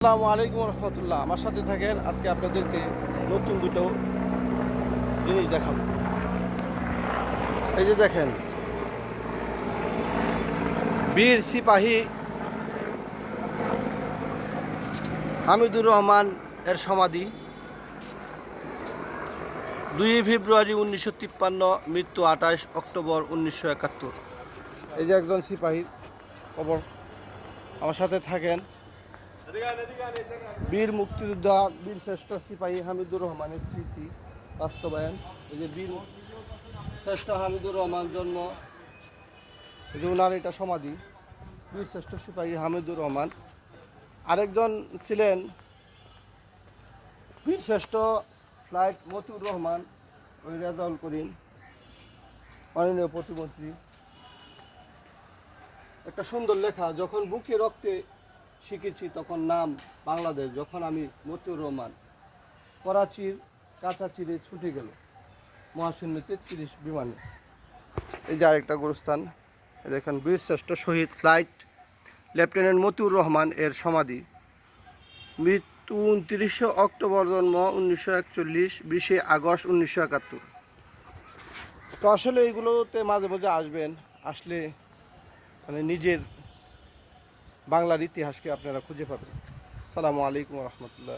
আসসালামু আলাইকুম রহমতুল্লাহ। আমার সাথে থাকেন, আজকে আপনাদেরকে নতুন দুটো জিনিস দেখাবো। এই যে দেখেন, বীর সিপাহী হামিদুর রহমান এর সমাধি। 2 ফেব্রুয়ারি 1953, মৃত্যু 28 অক্টোবর 1971। এই যে একজন সিপাহীর কবর। আমার সাথে থাকেন। বীর মুক্তিযোদ্ধা, বীর শ্রেষ্ঠ সিপাহী হামিদুর রহমানের স্মৃতি বাস্তবায়ন। এই যে বীর শ্রেষ্ঠ হামিদুর রহমান জন্ম, এই যে ওনার এটা সমাধি, বীর শ্রেষ্ঠ সিপাহী হামিদুর রহমান। আরেকজন ছিলেন বীর শ্রেষ্ঠ ফ্লাইট মতিউর রহমান, ওই রেজাউল করিম, মাননীয় প্রতিমন্ত্রী। একটা সুন্দর লেখা, যখন বুকে রক্তে শিখেছি তখন নাম বাংলাদেশ, যখন আমি মতিউর রহমান করাচির কাঁচা চিরে ছুটে গেল মহাশূন্য 33 বিমানে। এই যে আরেকটা গুরুস্থান, দেখেন বীর শ্রেষ্ঠ শহীদ ফ্লাইট লেফটেন্যান্ট মতিউর রহমান এর সমাধি। মৃত্যু 29 অক্টোবর, জন্ম 1941, 20 আগস্ট 1971। তো আসলে এইগুলোতে মাঝে মাঝে আসবেন, আসলে মানে নিজের বাংলার ইতিহাসকে আপনারা খুঁজে পাবেন। আসসালামু আলাইকুম রহমতুল্লাহ।